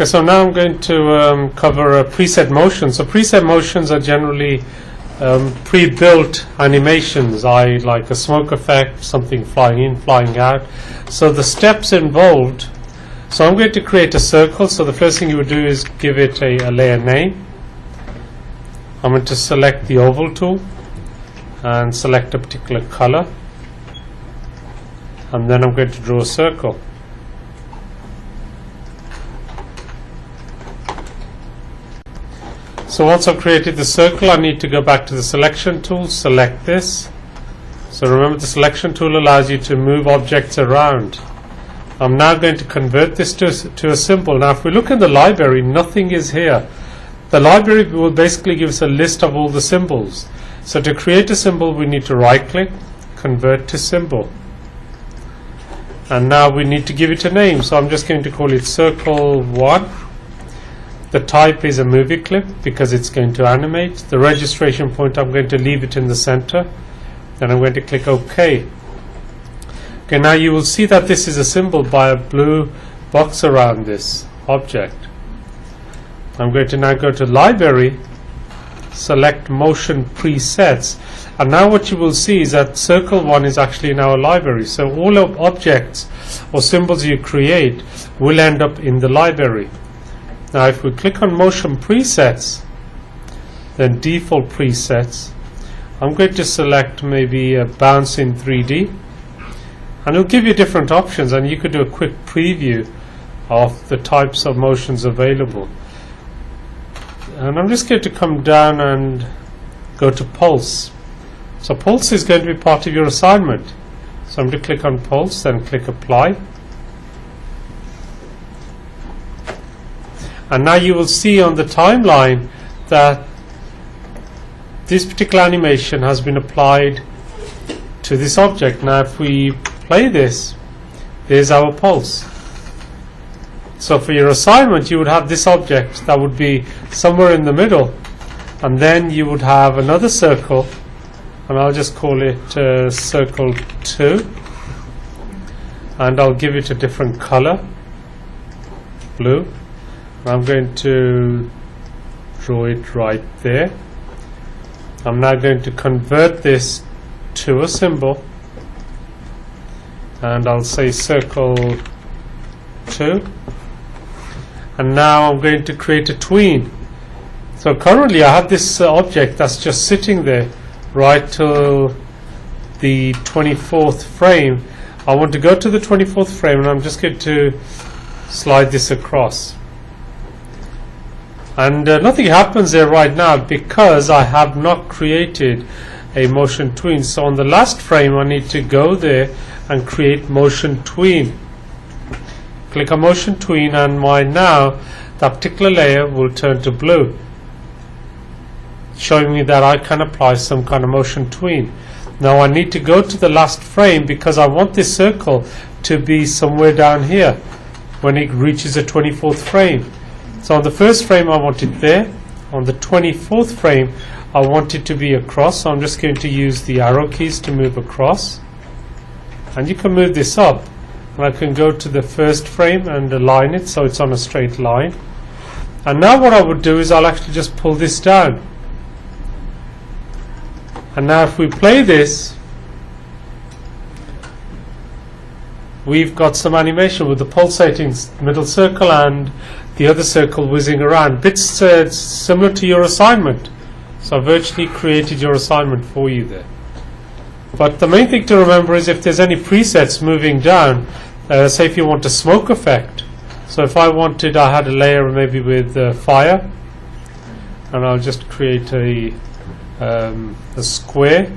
Okay, so now I'm going to cover preset motions. So preset motions are generally pre-built animations, i.e. like a smoke effect, something flying in, flying out. So the steps involved, so I'm going to create a circle. So the first thing you would do is give it a layer name. I'm going to select the oval tool and select a particular color, and then I'm going to draw a circle. So once I've created the circle, I need to go back to the selection tool, select this. So remember, the selection tool allows you to move objects around. I'm now going to convert this to a symbol. Now if we look in the library, nothing is here. The library will basically give us a list of all the symbols. So to create a symbol, we need to right click, convert to symbol. And now we need to give it a name. So I'm just going to call it circle 1. The type is a movie clip because it's going to animate. The registration point, I'm going to leave it in the center. Then I'm going to click OK. Okay, now you will see that this is a symbol by a blue box around this object. I'm going to now go to Library, select Motion Presets, and now what you will see is that Circle 1 is actually in our library. So all of objects or symbols you create will end up in the library. Now if we click on Motion Presets, then Default Presets, I'm going to select maybe a Bounce in 3D, and it'll give you different options, and you could do a quick preview of the types of motions available. And I'm just going to come down and go to Pulse. So Pulse is going to be part of your assignment. So I'm going to click on Pulse, then click Apply. And now you will see on the timeline that this particular animation has been applied to this object. Now if we play this, there's our pulse. So for your assignment, you would have this object that would be somewhere in the middle, and then you would have another circle, and I'll just call it circle 2, and I'll give it a different color, blue. I'm going to draw it right there. I'm now going to convert this to a symbol, and I'll say circle 2. And now I'm going to create a tween. So currently I have this object that's just sitting there right till the 24th frame. I want to go to the 24th frame, and I'm just going to slide this across. And nothing happens there right now because I have not created a motion tween. So on the last frame I need to go there and create motion tween. Click on motion tween, and that particular layer will turn to blue, showing me that I can apply some kind of motion tween. Now I need to go to the last frame because I want this circle to be somewhere down here when it reaches the 24th frame. So on the first frame I want it there. On the 24th frame I want it to be across, so I'm just going to use the arrow keys to move across. And you can move this up, and I can go to the first frame and align it so it's on a straight line. And now what I would do is I'll actually just pull this down. And now if we play this, we've got some animation with the pulsating middle circle and the other circle whizzing around. Bits similar to your assignment. So I virtually created your assignment for you there. But the main thing to remember is if there's any presets moving down, say if you want a smoke effect. So if I had a layer maybe with fire, and I'll just create a square.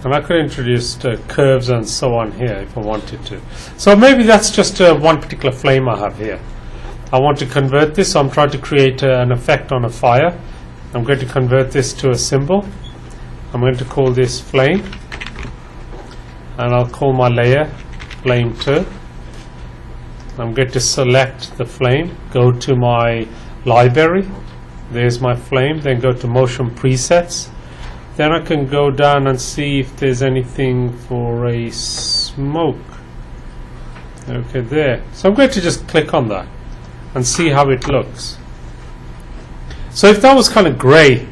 And I could introduce curves and so on here if I wanted to. So maybe that's just one particular flame I have here. I want to convert this, so I'm trying to create an effect on a fire. I'm going to convert this to a symbol. I'm going to call this flame, and I'll call my layer flame 2. I'm going to select the flame, go to my library, there's my flame, then go to motion presets. Then I can go down and see if there's anything for a smoke. Okay, there. So I'm going to just click on that and see how it looks. So if that was kind of grey,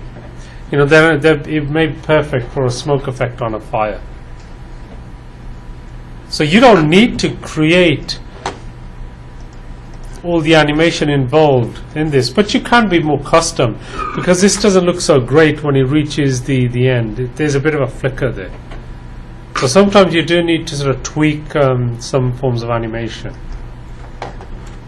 you know, then it may be perfect for a smoke effect on a fire. So you don't need to create all the animation involved in this, but you can be more custom, because this doesn't look so great when it reaches the end. There's a bit of a flicker there. So sometimes you do need to sort of tweak some forms of animation.